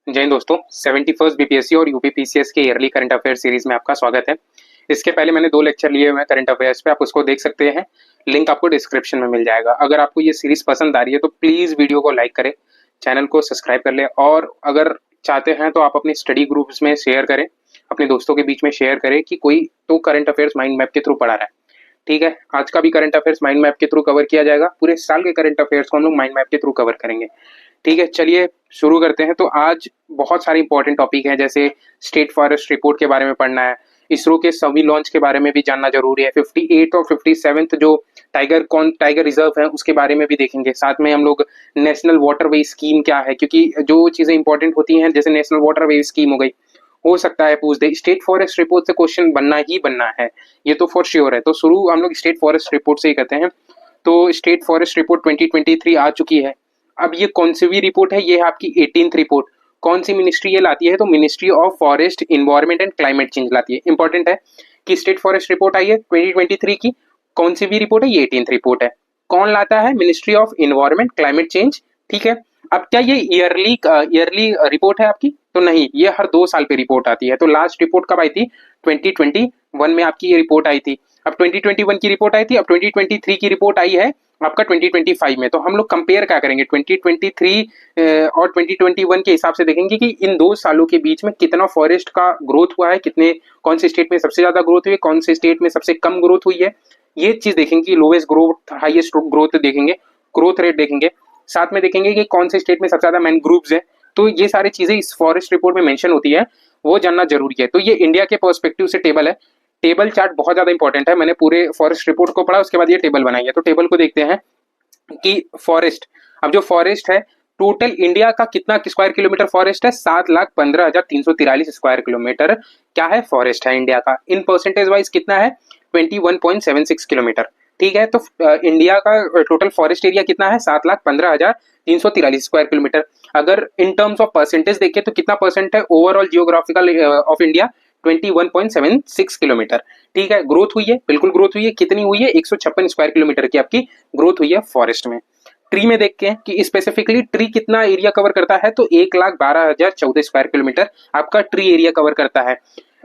जय हिंद दोस्तों, 71st BPSC और यूपीपीसीएस के ईयरली करंट अफेयर सीरीज में आपका स्वागत है। इसके पहले मैंने 2 लेक्चर लिए हुए हैं करंट अफेयर्स पे, आप उसको देख सकते हैं। लिंक आपको डिस्क्रिप्शन में मिल जाएगा। अगर आपको ये सीरीज पसंद आ रही है तो प्लीज वीडियो को लाइक करें, चैनल को सब्सक्राइब कर लें और अगर चाहते हैं तो आप अपने स्टडी ग्रुप्स में शेयर करें, अपने दोस्तों के बीच में शेयर करें कि कोई तो करंट अफेयर्स माइंड मैप के थ्रू पढ़ा रहा है। ठीक है, आज का भी करंट अफेयर्स माइंड मैप के थ्रू कवर किया जाएगा। पूरे साल के करंट अफेयर्स को हम लोग माइंड मैप के थ्रू कवर करेंगे। ठीक है, चलिए शुरू करते हैं। तो आज बहुत सारे इंपॉर्टेंट टॉपिक हैं, जैसे स्टेट फॉरेस्ट रिपोर्ट के बारे में पढ़ना है, इसरो के सभी लॉन्च के बारे में भी जानना जरूरी है, 58 और 57 जो टाइगर रिजर्व है उसके बारे में भी देखेंगे। साथ में हम लोग नेशनल वाटरवे स्कीम क्या है, क्योंकि जो चीजें इंपॉर्टेंट होती हैं जैसे नेशनल वाटरवे स्कीम हो गई, हो सकता है पूछ दे। स्टेट फॉरेस्ट रिपोर्ट से क्वेश्चन बनना ही बनना है, ये तो फॉर श्योर है। तो शुरू हम लोग स्टेट फॉरेस्ट रिपोर्ट से ही करते हैं। तो स्टेट फॉरेस्ट रिपोर्ट 2023 आ चुकी है। अब ये कौन सी भी रिपोर्ट है, ये है आपकी 18th रिपोर्ट। कौन सी मिनिस्ट्री ये लाती है, तो ministry of forest, environment and climate change लाती है। इंपॉर्टेंट है कि स्टेट फॉरेस्ट रिपोर्ट आई है 2023 की। कौन सी भी रिपोर्ट है, ये 18th रिपोर्ट है। कौन लाता है, ministry of environment climate change. ठीक है, अब क्या ये ईयरली रिपोर्ट है आपकी, तो नहीं, ये हर 2 साल पे रिपोर्ट आती है। तो लास्ट रिपोर्ट कब आई थी, 2021 में आपकी ये रिपोर्ट आई थी। अब 2021 की रिपोर्ट आई थी, अब 2023 की रिपोर्ट आई है आपका 2025 में। तो हम लोग कंपेयर क्या करेंगे, 2023 और 2021 के हिसाब से देखेंगे कि इन 2 सालों के बीच में कितना फॉरेस्ट का ग्रोथ हुआ है, कितने कौन से स्टेट में सबसे ज्यादा ग्रोथ हुई है, कौन से स्टेट में सबसे कम ग्रोथ हुई है। ये चीज देखेंगे, लोवेस्ट ग्रोथ हाईएस्ट ग्रोथ देखेंगे, ग्रोथ रेट देखेंगे। साथ में देखेंगे कि कौन से स्टेट में सबसे ज्यादा मैनग्रोव्स है। तो ये सारी चीजें इस फॉरेस्ट रिपोर्ट में मेंशन होती है, वो जानना जरूरी है। तो ये इंडिया के पर्सपेक्टिव से टेबल है। टेबल चार्ट बहुत ज्यादा इंपॉर्टेंट है। मैंने पूरे फॉरेस्ट रिपोर्ट को पढ़ा, उसके बाद ये टेबल बनाई है। तो टेबल को देखते हैं कि फॉरेस्ट, अब जो फॉरेस्ट है टोटल इंडिया का कितना स्क्वायर किलोमीटर फॉरेस्ट है, 7,15,343 स्क्वायर किलोमीटर क्या है, फॉरेस्ट है इंडिया का। इन परसेंटेज वाइज कितना है, 21.76 किलोमीटर। ठीक है, तो इंडिया का टोटल फॉरेस्ट एरिया कितना है, 7,15,343 स्क्वायर किलोमीटर। अगर इन टर्म्स ऑफ परसेंटेज देखें तो कितना परसेंट है overall geographical of India, 21.76 kilometre. ठीक है, ग्रोथ हुई है, बिल्कुल ग्रोथ हुई है। कितनी हुई है, 156 स्क्वायर किलोमीटर की आपकी ग्रोथ हुई है फॉरेस्ट में। ट्री में देखते हैं कि स्पेसिफिकली ट्री कितना एरिया कवर करता है, तो 1,12,014 स्क्वायर किलोमीटर आपका ट्री एरिया कवर करता है।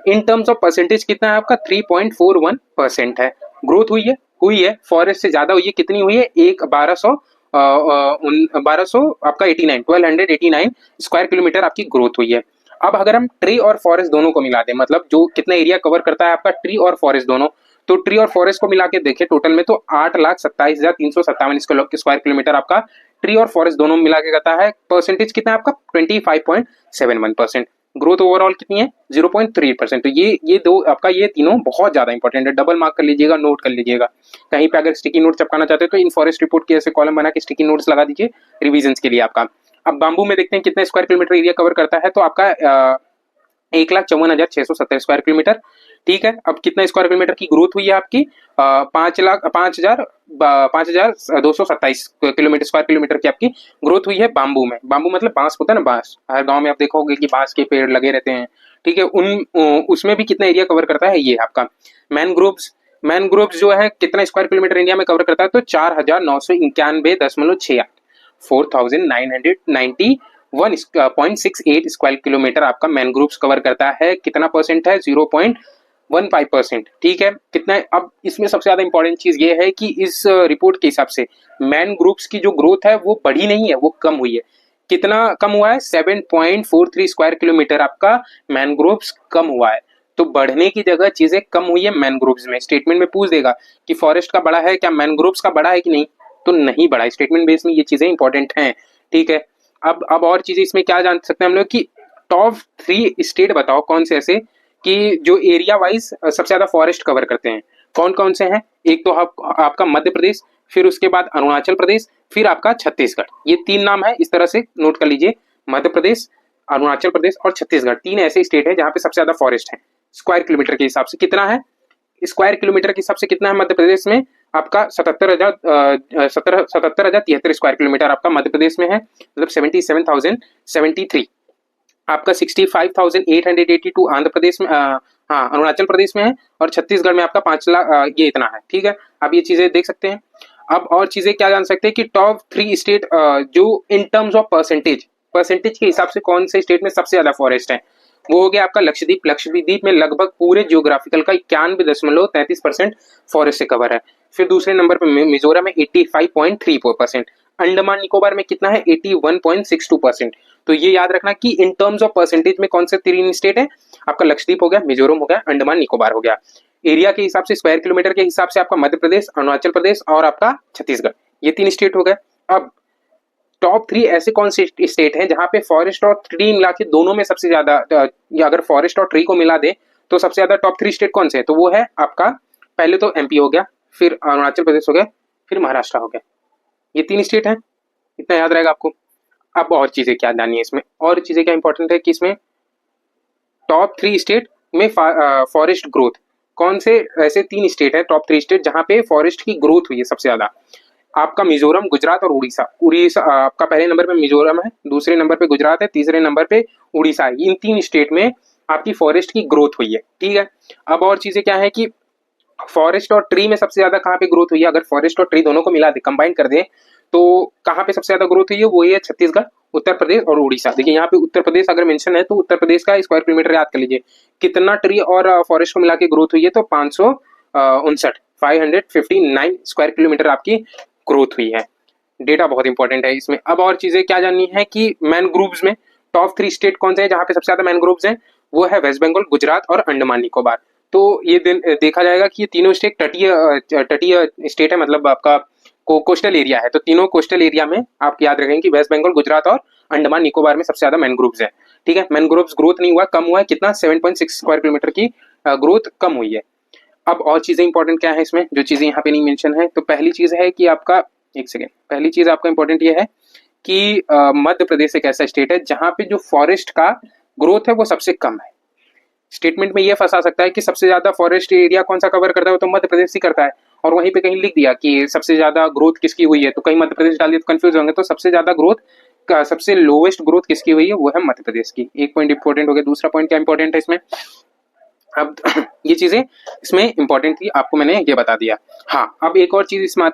इन टर्म्स ऑफ परसेंटेज कितना है आपका, 3.41% है। ग्रोथ हुई है फॉरेस्ट से ज्यादा हुई है। कितनी हुई है, 1200 आपका 1289 स्क्वायर किलोमीटर आपकी ग्रोथ हुई है। अब अगर हम ट्री और फॉरेस्ट दोनों को मिला दें, मतलब जो कितना एरिया कवर करता है आपका ट्री और फॉरेस्ट दोनों, तो ट्री और फॉरेस्ट को मिला के देखें टोटल में, तो 8,27,357 स्क्वायर किलोमीटर आपका ट्री और फॉरेस्ट दोनों मिला के करता है। परसेंटेज कितना है आपका, 25.71%। ग्रोथ ओवरऑल कितनी है, 0.3%। तो ये दो आपका, ये तीनों बहुत ज्यादा इंपॉर्टेंट है। डबल मार्क कर लीजिएगा, नोट कर लीजिएगा। कहीं पे अगर स्टिकी नोट चिपकाना चाहते हो तो इन फॉरेस्ट रिपोर्ट के ऐसे कॉलम बना के स्टिकी नोट्स लगा दीजिए रिविजन के लिए आपका। अब बाम्बू में देखते हैं कितना स्क्वायर किलोमीटर एरिया कवर करता है, तो आपका 1,54,670 स्क्वायर किलोमीटर। ठीक है, अब कितना स्क्वायर किलोमीटर की ग्रोथ हुई है आपकी, 5,0227 किलोमीटर स्क्वायर किलोमीटर की आपकी ग्रोथ हुई है बाम्बू में। बाम्बू मतलब बांस होता है ना, बांस हर गांव में आप देखोगे कि बांस के पेड़ लगे रहते हैं। ठीक है, उसमें भी कितना एरिया कवर करता है, ये आपका मैनग्रोव्स जो है कितना स्क्वायर किलोमीटर इंडिया में कवर करता है, तो 4,991.68 4,991.68 स्क्वायर किलोमीटर आपका मैनग्रोव्स कवर करता है। कितना परसेंट है, 0.15%। ठीक है, कितना है। अब इसमें सबसे ज्यादा इंपॉर्टेंट चीज ये है कि इस रिपोर्ट के हिसाब से मैनग्रोव्स की जो ग्रोथ है वो बढ़ी नहीं है, वो कम हुई है। कितना कम हुआ है, 7.43 स्क्वायर किलोमीटर आपका मैनग्रोव्स कम हुआ है। तो बढ़ने की जगह चीजें कम हुई है मैनग्रोव्स में। स्टेटमेंट में पूछ देगा कि फॉरेस्ट का बड़ा है क्या, मैनग्रोव्स का बड़ा है कि नहीं, तो नहीं बढ़ा। स्टेटमेंट बेस में ये चीजें इंपॉर्टेंट हैं। ठीक है, अब और चीजें इसमें क्या जान सकते हैं हम लोग कि टॉप 3 स्टेट बताओ कौन से ऐसे कि जो एरिया वाइज सबसे ज्यादा फॉरेस्ट कवर करते हैं। कौन कौन से हैं, एक तो आपका मध्य प्रदेश, फिर उसके बाद अरुणाचल प्रदेश, फिर आपका छत्तीसगढ़। ये 3 नाम है, इस तरह से नोट कर लीजिए। मध्य प्रदेश, अरुणाचल प्रदेश और छत्तीसगढ़, 3 ऐसे स्टेट है जहां पे सबसे ज्यादा फॉरेस्ट है। स्क्वायर किलोमीटर के हिसाब से कितना है, स्क्वायर किलोमीटर के हिसाब से कितना है मध्य प्रदेश में आपका, 77,073 स्क्वायर किलोमीटर आपका मध्य प्रदेश में है, मतलब 77,073। आपका 65,882 आंध्र प्रदेश में, हाँ अरुणाचल प्रदेश में है, और छत्तीसगढ़ में आपका 5 लाख, ये इतना है। ठीक है, आप ये चीजें देख सकते हैं। अब और चीजें क्या जान सकते हैं कि टॉप 3 स्टेट जो in terms of percentage percentage के हिसाब से कौन से स्टेट में सबसे ज्यादा फॉरेस्ट है, वो हो गया आपका लक्षद्वीप। लक्षद्वीप में लगभग पूरे जियोग्राफिकल का 91.33% फॉरेस्ट से कवर है। फिर दूसरे नंबर पे मिजोरम में 85.34%। अंडमान निकोबार में कितना है, 81.62%। तो ये याद रखना कि इन टर्म्स ऑफ परसेंटेज में कौन से तीन स्टेट है, आपका लक्षद्वीप हो गया, मिजोरम हो गया, अंडमान निकोबार हो गया। एरिया के हिसाब से, स्क्वायर किलोमीटर के हिसाब से आपका मध्य प्रदेश, अरुणाचल प्रदेश और आपका छत्तीसगढ़, ये तीन स्टेट हो गए। अब टॉप 3 ऐसे कौन से स्टेट हैं जहां पे फॉरेस्ट और ट्री मिला के दोनों में सबसे ज्यादा, या अगर फॉरेस्ट और ट्री को मिला दे तो सबसे ज्यादा टॉप 3 स्टेट कौन से है, तो वो है आपका पहले तो एमपी हो गया, फिर अरुणाचल प्रदेश हो गया, फिर महाराष्ट्र हो गया। ये 3 स्टेट हैं, इतना याद रहेगा आपको। अब और चीजें क्या जाननी है इसमें, और चीजें क्या इंपॉर्टेंट है कि इसमें टॉप 3 स्टेट में फॉरेस्ट ग्रोथ, कौन से ऐसे 3 स्टेट है टॉप 3 स्टेट जहां पे फॉरेस्ट की ग्रोथ हुई है सबसे ज्यादा, आपका मिजोरम, गुजरात और उड़ीसा। उड़ीसा आपका पहले नंबर पे मिजोरम है, दूसरे नंबर पे गुजरात है, तीसरे नंबर पे उड़ीसा है। इन 3 स्टेट में आपकी फॉरेस्ट की ग्रोथ हुई है, ठीक है। अब और चीजें क्या है कि फॉरेस्ट और ट्री में सबसे ज्यादा कहाँ पे ग्रोथ हुई है, अगर फॉरेस्ट और ट्री दोनों को मिला दे, कंबाइन कर दे, तो कहाँ पे सबसे ज्यादा ग्रोथ हुई है, वो ये है छत्तीसगढ़, उत्तर प्रदेश और उड़ीसा। देखिए यहाँ पे उत्तर प्रदेश अगर मेंशन है तो उत्तर प्रदेश का स्क्वायर किलोमीटर याद कर लीजिए, कितना ट्री और फॉरेस्ट को मिला के ग्रोथ हुई है, तो 559 स्क्वायर किलोमीटर आपकी ग्रोथ हुई है। डेटा बहुत इंपॉर्टेंट है इसमें। अब और चीजें क्या जाननी है कि मैनग्रोव्स में टॉप 3 स्टेट कौन से हैं जहां पे सबसे ज्यादा मैनग्रोव्स हैं, वो है वेस्ट बंगाल, गुजरात और अंडमान निकोबार। तो ये देखा जाएगा कि ये तीनों स्टेट तटीय स्टेट है, मतलब आपका कोस्टल एरिया है। तो तीनों कोस्टल एरिया में आप याद रखेंगे कि वेस्ट बंगाल, गुजरात और अंडमान निकोबार में सबसे ज्यादा मैनग्रोव्स है, ठीक है। मैनग्रोव्स ग्रोथ नहीं हुआ, कम हुआ है, कितना 7.6 स्क्वायर किलोमीटर की ग्रोथ कम हुई है। अब और चीजें इंपॉर्टेंट क्या है इसमें, जो चीजें यहाँ पे नहीं मेंशन है, तो पहली चीज है कि आपका, एक सेकेंड, पहली चीज आपका इंपॉर्टेंट ये है कि मध्य प्रदेश एक ऐसा स्टेट है जहां पे जो फॉरेस्ट का ग्रोथ है वो सबसे कम है। स्टेटमेंट में ये फंसा सकता है कि सबसे ज्यादा फॉरेस्ट एरिया कौन सा कवर करता है, तो मध्य प्रदेश ही करता है, और वहीं पे कहीं लिख दिया कि सबसे ज्यादा ग्रोथ किसकी हुई है, तो कहीं मध्य प्रदेश डाल दिया तो कंफ्यूज होंगे। तो सबसे ज्यादा ग्रोथ का, सबसे लोवेस्ट ग्रोथ किसकी हुई है, वो है मध्य प्रदेश की। एक पॉइंट इंपॉर्टेंट हो गया। दूसरा पॉइंट क्या इंपॉर्टेंट है इसमें, अब ये चीजें इसमें इंपॉर्टेंट थी, आपको मैंने ये बता दिया। हाँ, अब एक और चीज इसमें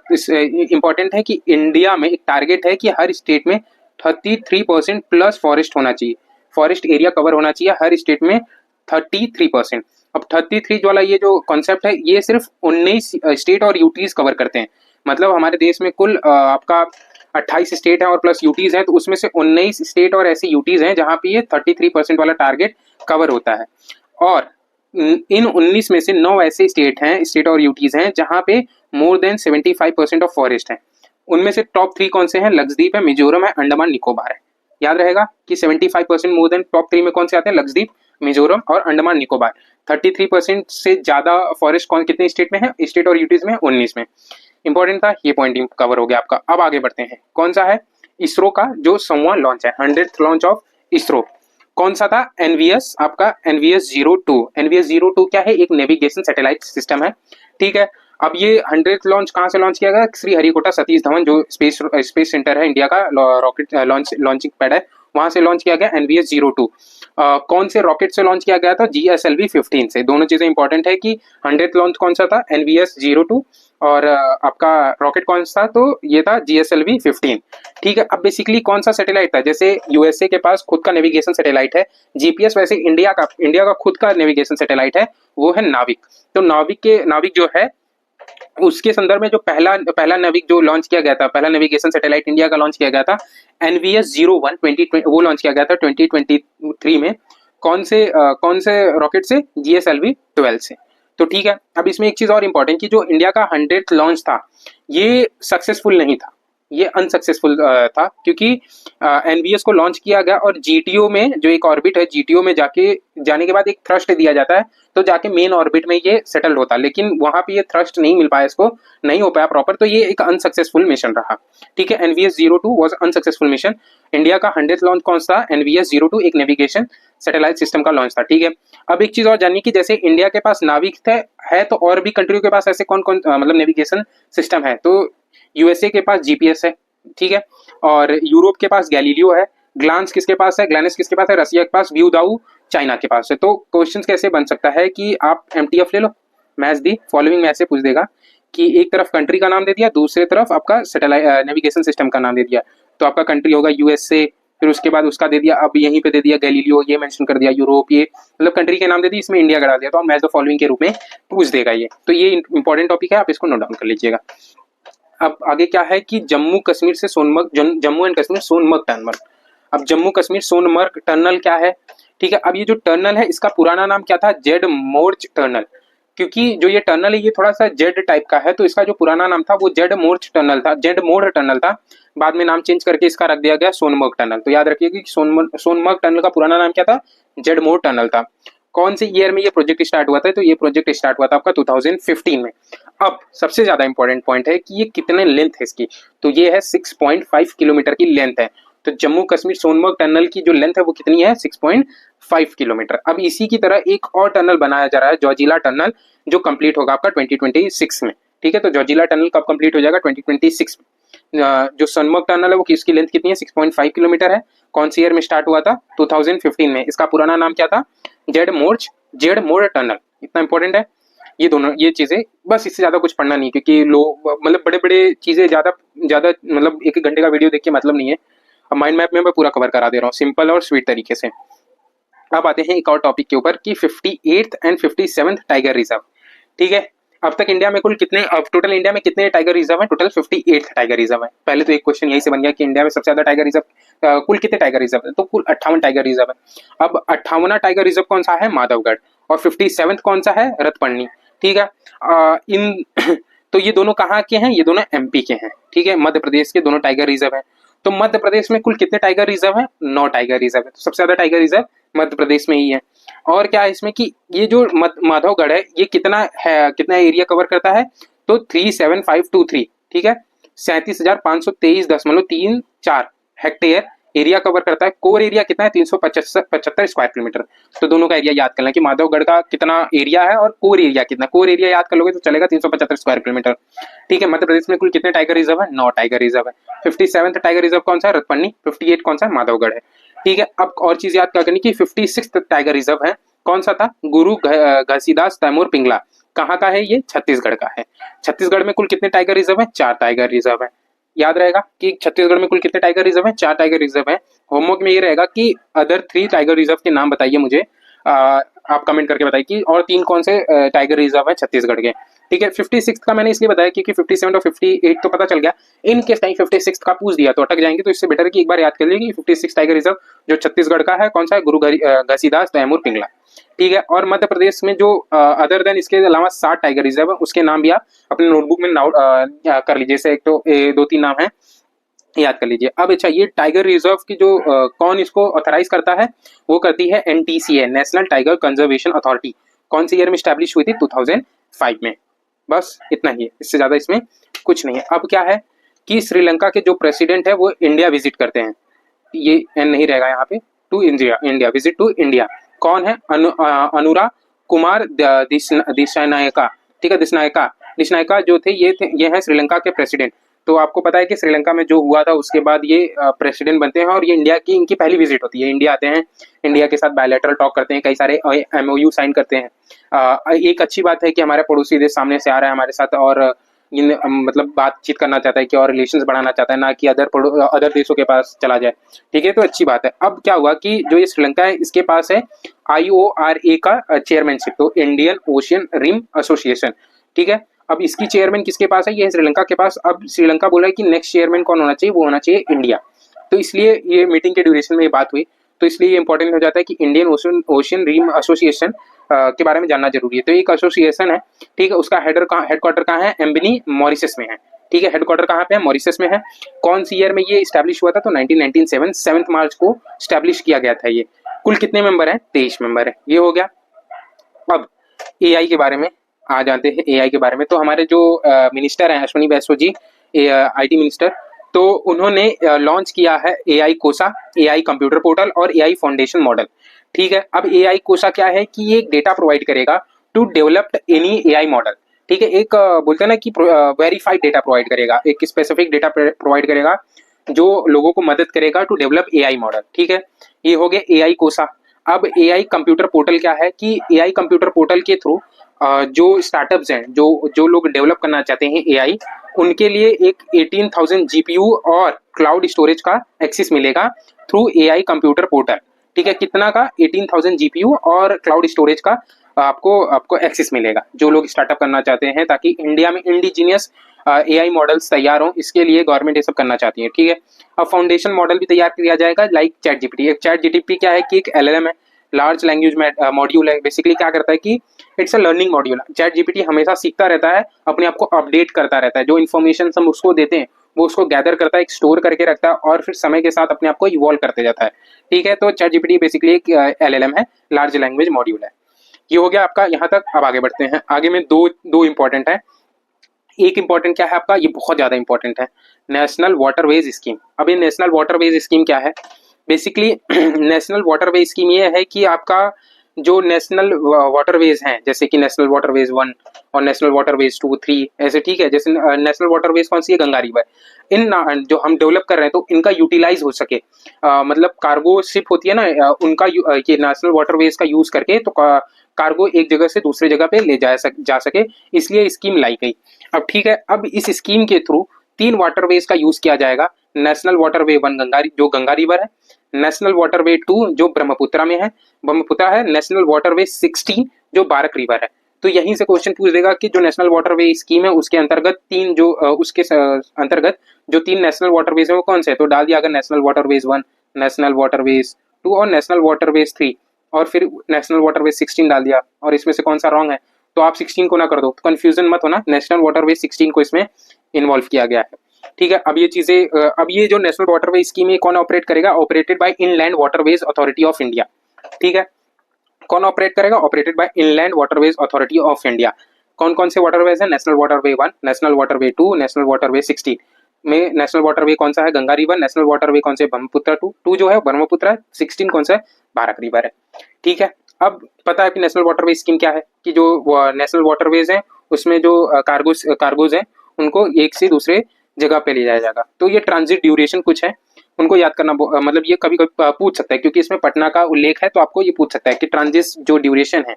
इंपॉर्टेंट है कि इंडिया में एक टारगेट है कि हर स्टेट में 33% प्लस फॉरेस्ट होना चाहिए, फॉरेस्ट एरिया कवर होना चाहिए हर स्टेट में 33%। अब 33 वाला ये जो कॉन्सेप्ट है, ये सिर्फ 19 स्टेट और यूटीज कवर करते हैं। मतलब हमारे देश में कुल आपका 28 स्टेट है और प्लस यूटीज हैं, तो उसमें से 19 स्टेट और ऐसे यूटीज हैं जहां पे ये 33% वाला टारगेट कवर होता है। और इन 19 में से 9 ऐसे स्टेट और यूटीज हैं जहां पे मोर देन 75% ऑफ फॉरेस्ट है। उनमें से टॉप 3 कौन से हैं, लक्षद्वीप है, मिजोरम है, अंडमान निकोबार है। याद रहेगा कि 75% मोर देन टॉप 3 में कौन से आते हैं, लक्षद्वीप, मिजोरम और अंडमान निकोबार। 33% से ज्यादा फॉरेस्ट कौन कितने स्टेट में है, स्टेट और यूटीज में 19 में। इंपॉर्टेंट था, ये पॉइंट कवर हो गया आपका। अब आगे बढ़ते हैं, कौन सा है, इसरो का जो 100वां लॉन्च है, 100th लॉन्च ऑफ इसरो, कौन सा था, एनवीएस, आपका एनवीएस 02। एनवीएस 02 क्या है, एक नेविगेशन सैटेलाइट सिस्टम है, ठीक है। अब ये 100th लॉन्च कहाँ से लॉन्च किया गया, श्री हरिकोटा सतीश धवन जो स्पेस सेंटर है इंडिया का, रॉकेट लॉन्चिंग पैड है, वहां से लॉन्च किया गया एनवीएस 02। कौन से रॉकेट से लॉन्च किया गया था, जीएसएलवी 15 से। दोनों चीजें इंपॉर्टेंट है कि 100th लॉन्च कौन सा था, एनवीएस 02, और आपका रॉकेट कौन सा, तो ये था जीएसएलवी 15, ठीक है। अब बेसिकली कौन सा सैटेलाइट था, जैसे यूएसए के पास खुद का नेविगेशन सैटेलाइट है जीपीएस, वैसे इंडिया का खुद का नेविगेशन सैटेलाइट है, वो है नाविक। तो नाविक जो है उसके संदर्भ में जो पहला नाविक जो लॉन्च किया गया था, पहला नेविगेशन सैटेलाइट इंडिया का लॉन्च किया गया था एनवीएस 01 2020, वो लॉन्च किया गया था 2023 में। कौन से रॉकेट से, जीएसएलवी 12 से। तो ठीक है। अब इसमें एक चीज और इंपॉर्टेंट कि जो इंडिया का 100th लॉन्च था ये सक्सेसफुल नहीं था, ये अनसक्सेसफुल था, क्योंकि एनवीएस को लॉन्च किया गया और जीटीओ में जो एक ऑर्बिट है, जीटीओ में जाने के बाद एक थ्रस्ट दिया जाता है, तो जाके मेन ऑर्बिट में ये सेटल होता है, लेकिन वहां पे ये थ्रस्ट नहीं मिल पाया, इसको नहीं हो पाया प्रॉपर, तो ये एक अनसक्सेसफुल मिशन रहा, ठीक है। NVS 02 was unsuccessful mission. India का 100th लॉन्च कौन सा, एनवीएस 02, एक नेविगेशन सैटेलाइट सिस्टम का लॉन्च था, ठीक है। अब एक चीज और जाननी कि जैसे इंडिया के पास नाविक है, तो और भी कंट्रियों के पास ऐसे कौन कौन मतलब नेविगेशन सिस्टम है, तो यूएसए के पास जीपीएस है, ठीक है, और यूरोप के पास गैलीलियो है, ग्लांस किसके पास है, ग्लैनस किसके पास है, रसिया के पास, व्यूदाऊ चाइना के पास है। तो क्वेश्चंस कैसे बन सकता है कि आप एमटीएफ ले लो, मैच दी फॉलोइंग में ऐसे पूछ देगा कि एक तरफ कंट्री का नाम दे दिया, दूसरी तरफ आपका सैटेलाइट नेविगेशन सिस्टम का नाम दे दिया, तो आपका कंट्री होगा यूएसए, फिर उसके बाद उसका दे दिया, अब यहीं पे दे दिया गैलीलियो, ये मेंशन कर दिया, यूरोप, ये मतलब कंट्री के नाम दे दिए, इसमें इंडिया गड़ा दिया, तो मैच द फॉलोइंग के रूप में पूछ देगा ये। तो ये इंपॉर्टेंट टॉपिक है, आप इसको नोट डाउन कर लीजिएगा। अब आगे क्या है कि जम्मू कश्मीर से सोनमर्ग, जम्मू एंड कश्मीर सोनमर्ग टनल। अब जम्मू कश्मीर सोनमर्ग टनल क्या है, ठीक है। अब ये जो टनल है इसका पुराना नाम क्या था, जेड मोर्च टनल, क्योंकि जो ये टनल है ये थोड़ा सा जेड टाइप का है, तो इसका जो पुराना नाम था वो जेड मोर्च टनल था, जेड मोर टनल था। बाद में नाम चेंज करके इसका रख दिया गया सोनमर्ग टनल। तो याद रखिए कि सोनमर्ग टनल का पुराना नाम क्या था, जेड मोर टनल था। कौन से ईयर में ये प्रोजेक्ट स्टार्ट हुआ था, तो ये प्रोजेक्ट स्टार्ट हुआ था आपका 2015 में। अब सबसे ज्यादा इंपॉर्टेंट पॉइंट है कि ये कितने लेंथ है इसकी, तो ये है 6.5 किलोमीटर की लेंथ है। तो जम्मू कश्मीर सोनमर्ग टनल की जो लेंथ है वो कितनी है, 6.5 किलोमीटर। अब इसी की तरह एक और टनल बनाया जा रहा है, जोजिला टनल, जो कंप्लीट होगा आपका 2026 में, ठीक है। तो जोजिला टनल कब कंप्लीट हो जाएगा, 2026। जो सोनमर्ग टनल है वो किसकी लेंथ कितनी है, 6.5 किलोमीटर है। कौन सी ईयर में स्टार्ट हुआ था, 2015 में। इसका पुराना नाम क्या था, जेड मोर टनल। इतना इंपॉर्टेंट है ये दोनों, ये चीजें बस, इससे ज्यादा कुछ पढ़ना नहीं, क्योंकि लोग मतलब बड़े बड़े चीजें ज्यादा ज्यादा मतलब एक घंटे का वीडियो देख के मतलब नहीं है। अब माइंड मैप में मैं पूरा कवर करा दे रहा हूँ सिंपल और स्वीट तरीके से। अब आते हैं एक और टॉपिक के ऊपर कि 58th and 57th tiger reserve, ठीक है। अब तक इंडिया में कुल कितने, अब टोटल इंडिया में कितने टाइगर रिजर्व है, टोटल 58 टाइगर रिजर्व है। पहले तो एक क्वेश्चन यही से बन गया कि इंडिया में सबसे ज्यादा टाइगर रिजर्व कुल कितने टाइगर रिजर्व है, तो कुल 58 टाइगर रिजर्व है। अब 58वां टाइगर रिजर्व कौन सा है, माधवगढ़, और 57th कौन सा है, रतपन्नी, ठीक है। इन तो ये दोनों कहाँ के हैं, ये दोनों एमपी के हैं, ठीक है। मध्य प्रदेश के दोनों टाइगर रिजर्व है। तो मध्य प्रदेश में कुल कितने टाइगर रिजर्व है, 9 टाइगर रिजर्व है। तो सबसे ज्यादा टाइगर रिजर्व मध्य प्रदेश में ही है। और क्या है इसमें कि ये जो माधवगढ़ है ये कितना है, कितना एरिया कवर करता है, तो 37523, ठीक है, 37,523.34 हेक्टेयर एरिया कवर करता है। कोर एरिया कितना है, 375 स्क्वायर किलोमीटर। तो दोनों का एरिया याद करना कि माधवगढ़ का कितना एरिया है और कोर एरिया कितना, कोर एरिया याद कर लोगे तो चलेगा 375 स्क्वायर किलोमीटर, ठीक है। मध्य प्रदेश में कुल कितने टाइगर रिजर्व है, 9 टाइगर रिजर्व है। 57th टाइगर रिजर्व कौन सा है, रतपन्नी। 58 कौन सा है, माधवगढ़ है, ठीक है। अब और चीज याद करनी कि 56th टाइगर रिजर्व है, कौन सा था, गुरु घसीदास तैमूर पिंगला। कहाँ का है ये, छत्तीसगढ़ का है। छत्तीसगढ़ में कुल कितने टाइगर रिजर्व है, 4 टाइगर रिजर्व है। याद रहेगा कि छत्तीसगढ़ में कुल कितने टाइगर रिजर्व है, 4 टाइगर रिजर्व है। होमवर्क में ये रहेगा कि अदर 3 टाइगर रिजर्व के नाम बताइए मुझे, आप कमेंट करके बताइए कि और 3 कौन से टाइगर रिजर्व है छत्तीसगढ़ के, ठीक है। 56 का मैंने इसलिए बताया क्योंकि 57 और 58 तो पता चल गया, इन केस कहीं 56 का पूछ दिया तो अटक जाएंगे, तो इससे बेटर है कि एक बार याद कर लीजिए कि 56 टाइगर रिजर्व जो छत्तीसगढ़ का है कौन सा है, गुरु घसीदास तैमूर पिंगला, ठीक है। और मध्य प्रदेश में जो अदर देन इसके अलावा 7 टाइगर रिजर्व है, उसके नाम भी आप अपने नोटबुक में कर लीजिए। जैसे एक तो 2-3 नाम है, याद कर लीजिए। अब अच्छा, ये टाइगर रिजर्व की जो कौन इसको ऑथराइज करता है, वो करती है NTCA, national tiger conservation authority. कौन सी ईयर में स्टैब्लिश हुई थी, 2005 में। बस इतना ही है, इससे ज्यादा इसमें कुछ नहीं है। अब क्या है कि श्रीलंका के जो प्रेसिडेंट है वो इंडिया विजिट करते हैं, ये एन नहीं रहेगा यहाँ पे, to India visit to India. कौन है, अनुरा कुमार दिशानायका, ठीक है, दिशनायका जो थे ये है श्रीलंका के प्रेसिडेंट। तो आपको पता है कि श्रीलंका में जो हुआ था उसके बाद ये प्रेसिडेंट बनते हैं और ये इंडिया की इनकी पहली विजिट होती है। इंडिया आते हैं, इंडिया के साथ बायलैटरल टॉक करते हैं, कई सारे एमओयू साइन करते हैं। एक अच्छी बात है कि हमारा पड़ोसी देश सामने से आ रहा है हमारे साथ और इन मतलब बातचीत करना चाहता है कि और रिलेशंस बढ़ाना चाहता है, ना कि अदर देशों के पास चला जाए, ठीक है। तो अच्छी बात है। अब क्या हुआ कि जो ये श्रीलंका है इसके पास है IORA का चेयरमैनशिप, तो इंडियन ओशियन रिम एसोसिएशन, ठीक है। अब इसकी चेयरमैन किसके पास है, ये श्रीलंका के पास। अब श्रीलंका बोल रहा है कि नेक्स्ट चेयरमैन कौन होना चाहिए, वो होना चाहिए इंडिया। तो इसलिए ये मीटिंग के ड्यूरेशन में ये बात हुई, तो इसलिए ये इंपॉर्टेंट हो जाता है कि इंडियन ओशियन रिम एसोसिएशन के बारे में जानना जरूरी है। तो एक एसोसिएशन है, ठीक है, उसका हेडक्वार्टर कहाँ है, एम्बनी मॉरिशस में है, ठीक है। हेडक्वार्टर कहाँ पे है, मॉरिशस में है। कौन सी ईयर में ये स्टैब्लिश हुआ था, तो 1997 7 मार्च को स्टैब्लिश किया गया था ये। कुल कितने मेंबर हैं, 23 मेंबर है। ये हो गया। अब AI के बारे में आ जाते हैं। AI के बारे में तो हमारे जो मिनिस्टर हैं अश्विनी वैष्णव जी, IT मिनिस्टर, तो उन्होंने लॉन्च किया है AI कोसा, AI कंप्यूटर पोर्टल और AI फाउंडेशन मॉडल, ठीक है। अब AI कोसा क्या है कि ये एक डेटा प्रोवाइड करेगा to develop any AI model, ठीक है। एक बोलते हैं ना कि वेरीफाइड डेटा प्रोवाइड करेगा, एक स्पेसिफिक डेटा प्रोवाइड करेगा जो लोगों को मदद करेगा टू डेवलप AI मॉडल, ठीक है। ये हो गया AI कोसा। अब AI कंप्यूटर पोर्टल क्या है कि AI कंप्यूटर पोर्टल के थ्रू जो स्टार्टअप्स हैं, जो लोग डेवलप करना चाहते हैं AI, उनके लिए एक 18,000 जीपीयू और क्लाउड स्टोरेज का एक्सेस मिलेगा थ्रू एआई कंप्यूटर पोर्टल। ठीक है, कितना का? 18,000 जीपीयू और क्लाउड स्टोरेज का आपको आपको एक्सेस मिलेगा, जो लोग स्टार्टअप करना चाहते हैं, ताकि इंडिया में इंडिजीनियस एआई मॉडल्स तैयार हों, इसके लिए गवर्नमेंट ये सब करना चाहती है। ठीक है, अब फाउंडेशन मॉडल भी तैयार किया जाएगा like chat GPT. Chat GPT क्या है कि एक एलएलएम है, लार्ज लैंग्वेज मॉड्यूल है। बेसिकली क्या करता है कि it's a learning module. Chat GPT हमेशा सीखता रहता है, अपने आप को अपडेट करता रहता है, जो इन्फॉर्मेशन हम उसको देते हैं वो उसको गैदर करता है, स्टोर करके रखता है और फिर समय के साथ अपने आप को इवॉल्व करते जाता है। ठीक है, तो चैट जीपीटी बेसिकली एक एलएलएम है, लार्ज लैंग्वेज मॉड्यूल है। ये हो गया आपका यहाँ तक। अब आगे बढ़ते हैं। आगे में दो इंपॉर्टेंट है। एक इंपॉर्टेंट क्या है आपका, ये बहुत ज्यादा इंपॉर्टेंट है, नेशनल वाटरवेज स्कीम। अब ये नेशनल वाटरवेज स्कीम क्या है? बेसिकली नेशनल वाटरवेज स्कीम ये है कि आपका जो नेशनल वाटरवेज हैं, जैसे कि नेशनल वाटरवेज 1 और नेशनल वाटरवेज 2, 3 ऐसे। ठीक है, जैसे नेशनल वाटरवेज कौन सी है? गंगा रिवर। इन जो हम डेवलप कर रहे हैं तो इनका यूटिलाइज हो सके, मतलब कार्गो शिप होती है ना, उनका ये नेशनल वाटरवेज का यूज करके तो कार्गो एक जगह से दूसरी जगह पे ले जा सके, इसलिए स्कीम लाई गई। अब ठीक है, अब इस स्कीम के थ्रू 3 वाटरवेज का यूज किया जाएगा। नेशनल वाटरवे 1 जो गंगा रिवर है, नेशनल वाटरवे 2 जो ब्रह्मपुत्र में है, नेशनल वाटरवे 16 जो बारक रिवर है। तो यहीं से क्वेश्चन पूछ देगा कि जो नेशनल वाटरवे स्कीम है उसके अंतर्गत उसके अंतर्गत जो 3 नेशनल वाटरवेज है वो कौन से है? तो डाल दिया अगर नेशनल वाटरवेज 1, नेशनल वाटरवेज 2 और नेशनल वाटरवेज 3, और फिर नेशनल वाटरवेज 16 डाल दिया, और इसमें से कौन सा रॉन्ग है? तो आप 16 को ना कर दो, कंफ्यूजन मत होना, नेशनल वाटरवेज 16 को इसमें इन्वॉल्व किया गया है। ठीक है, अब ये चीजें, अब ये जो नेशनल वाटरवे स्कीम है कौन ऑपरेट करेगा? Operated by inland waterways authority of India. ठीक है, कौन ऑपरेट करेगा? Operated by inland waterways authority of India. कौन कौन से वाटरवेज है? National waterway 1, national waterway 2, national waterway 16 में नेशनल वाटरवे कौन सा है? गंगा रिवर। नेशनल वाटरवे कौन से? ब्रह्मपुत्र 2 जो है ब्रह्मपुत्र है, 16 कौन सा है? बारक रिवर है। ठीक है, अब पता है कि नेशनल वाटरवे स्कीम क्या है, कि जो नेशनल वाटरवेज है उसमें जो कार्गोज है उनको एक से दूसरे जगह पे ले जाया जाएगा। तो ये ट्रांजिट ड्यूरेशन कुछ है, उनको याद करना, मतलब ये कभी कभी पूछ सकता है, क्योंकि इसमें पटना का उल्लेख है, तो आपको ये पूछ सकता है कि ट्रांजिट जो ड्यूरेशन है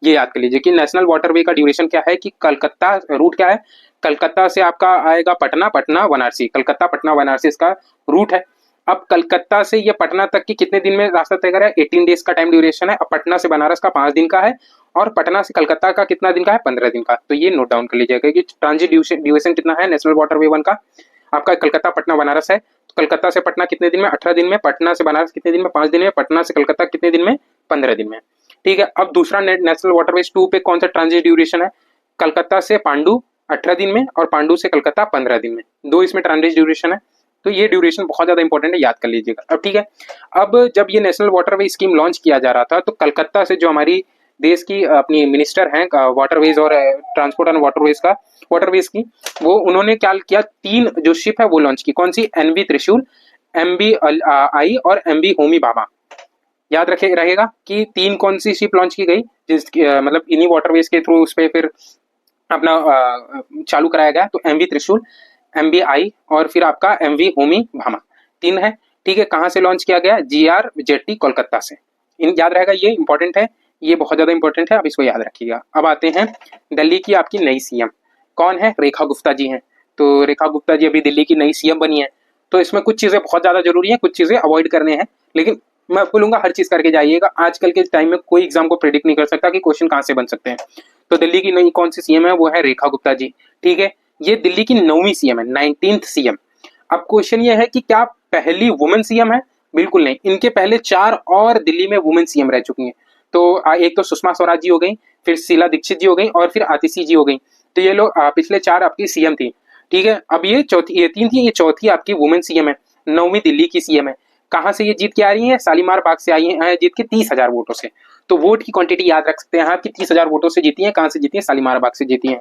ये याद कर लीजिए कि नेशनल वाटरवे का ड्यूरेशन क्या है, कि कलकत्ता रूट क्या है, कलकत्ता से आपका आएगा पटना, पटना बनारसी, कलकत्ता पटना बनारसी इसका रूट है। अब कलकत्ता से ये पटना तक की कितने दिन में रास्ता तय करा है? 18 डेज का टाइम ड्यूरेशन है। अब पटना से बनारस का 5 दिन का है, और पटना से कलकत्ता का कितना दिन का है? 15 दिन का। तो ये नोट डाउन कर लीजिएगा कि ट्रांजिट ड्यूरेशन कितना है नेशनल वाटरवे 1 का। आपका कलकत्ता पटना बनारस है, तो कलकत्ता से पटना कितने दिन में? 18 दिन में। पटना से बनारस कितने दिन में? 5 दिन में। पटना से कलकत्ता कितने दिन में? 15 दिन में। ठीक है, अब दूसरा नेशनल वाटरवेज 2 पे कौन सा ट्रांजिट ड्यूरेशन है? कलकत्ता से पांडु 18 दिन में, और पांडु से कलकत्ता 15 दिन में। 2 इसमें ट्रांजिट ड्यूरेशन है, तो ये ड्यूरेशन बहुत ज्यादा इंपॉर्टेंट है, याद कर लीजिएगा। अब ठीक है, अब जब ये नेशनल वाटरवे स्कीम लॉन्च किया जा रहा था तो कलकत्ता से जो हमारी देश की अपनी मिनिस्टर हैं वाटरवेज और ट्रांसपोर्ट एंड वाटरवेज की, वो उन्होंने क्या किया, 3 जो शिप है वो लॉन्च की। कौन सी? एनवी त्रिशूल, एमबी आई और एमबी होमी भाभा। याद रहेगा कि 3 कौन सी शिप लॉन्च की गई, मतलब इन्हीं वाटरवेज के थ्रू उस पर फिर अपना चालू कराया गया। तो एमवी त्रिशूल, एमबी आई और फिर आपका एमवी होमी भामा, 3 है। ठीक है, कहाँ से लॉन्च किया गया? जीआर जेटी कोलकाता से। इन याद रहेगा, ये इंपॉर्टेंट है, ये बहुत ज्यादा इंपॉर्टेंट है, आप इसको याद रखिएगा। अब आते हैं दिल्ली की आपकी नई सीएम कौन है? रेखा गुप्ता जी हैं। तो रेखा गुप्ता जी अभी दिल्ली की नई सीएम बनी है। तो इसमें कुछ चीजें बहुत ज्यादा जरूरी है, कुछ चीजें अवॉइड करने हैं, लेकिन मैं आपको बोलूंगा हर चीज करके जाइएगा। आजकल के टाइम में कोई एग्जाम को प्रेडिक्ट नहीं कर सकता कि क्वेश्चन कहाँ से बन सकते हैं। तो दिल्ली की नई कौन सी सीएम है? वो है रेखा गुप्ता जी। ठीक है, ये दिल्ली की 9वीं सीएम है, 19th सीएम। अब क्वेश्चन ये है कि क्या पहली वुमेन सीएम है? बिल्कुल नहीं, इनके पहले 4 और दिल्ली में वुमेन सीएम रह चुकी हैं। तो एक तो सुषमा स्वराज जी हो गई, फिर शीला दीक्षित जी हो गई, और फिर आतिशी जी हो गई। तो ये लोग पिछले 4 आपकी सीएम थी। ठीक है, अब ये 3 थी, ये चौथी आपकी वुमेन सीएम है, 9वीं दिल्ली की सीएम है। कहाँ से ये जीत के आ रही है? शालीमार बाग से आई है, जीत के 30,000 वोटों से। तो वोट की क्वांटिटी याद रख सकते हैं आप कि 30,000 वोटों से जीती है। कहाँ से जीती है? शालीमार बाग से जीती है।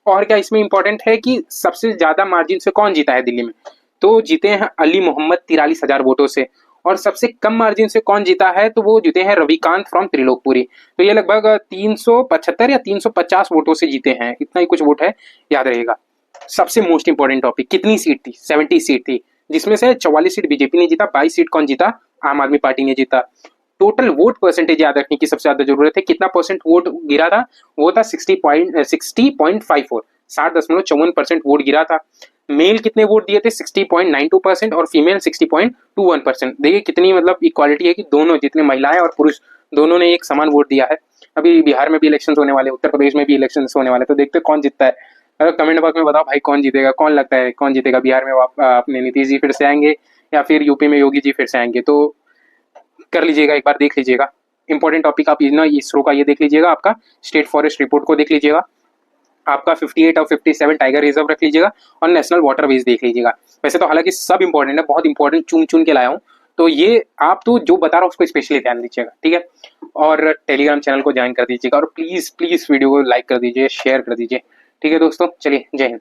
और क्या इसमें इंपॉर्टेंट है कि सबसे ज्यादा मार्जिन से कौन जीता है दिल्ली में? तो जीते हैं अली मोहम्मद 43,000 वोटों से। और सबसे कम मार्जिन से कौन जीता है? तो वो जीते हैं रविकांत फ्रॉम त्रिलोकपुरी। तो ये लगभग 375 या 350 वोटों से जीते हैं, इतना ही कुछ वोट है, याद रहेगा। सबसे मोस्ट इंपॉर्टेंट टॉपिक, कितनी सीट थी? 70 सीट थी, जिसमें से 44 सीट बीजेपी ने जीता, 22 सीट कौन जीता? आम आदमी पार्टी ने जीता। टोटल वोट परसेंटेज याद रखने की सबसे ज्यादा जरूरत है। कितना परसेंट वोट गिरा था? वो था 60.54। 60.54% वोट गिरा था। मेल कितने वोट दिए थे? 60.92% और फीमेल 60.21%। देखिए कितनी मतलब इक्वालिटी है कि दोनों, जितने महिलाएं और पुरुष दोनों ने एक समान वोट दिया है। अभी बिहार में भी इलेक्शन होने वाले, उत्तर प्रदेश में भी इलेक्शन होने वाले, तो देखते कौन जीतता है। अगर कमेंट बॉक्स में बताओ भाई कौन जीतेगा, कौन लगता है कौन जीतेगा बिहार में? अपने नीतीश जी फिर से आएंगे या फिर यूपी में योगी जी फिर से आएंगे? तो कर लीजिएगा, एक बार देख लीजिएगा। इंपॉर्टेंट टॉपिक आप ना इसरो का ये देख लीजिएगा, आपका स्टेट फॉरेस्ट रिपोर्ट को देख लीजिएगा, आपका 58 और 57 टाइगर रिजर्व रख लीजिएगा और नेशनल वाटरवेज देख लीजिएगा। वैसे तो हालांकि सब इंपॉर्टेंट है, बहुत इंपॉर्टेंट चुन चुन के लाया हूँ, तो ये आप तो जो बता रहा हूँ उसको स्पेशली ध्यान दीजिएगा, ठीक है। और टेलीग्राम चैनल को ज्वाइन कर दीजिएगा और प्लीज प्लीज वीडियो को लाइक कर दीजिए, शेयर कर दीजिए, ठीक है दोस्तों। चलिए, जय हिंद।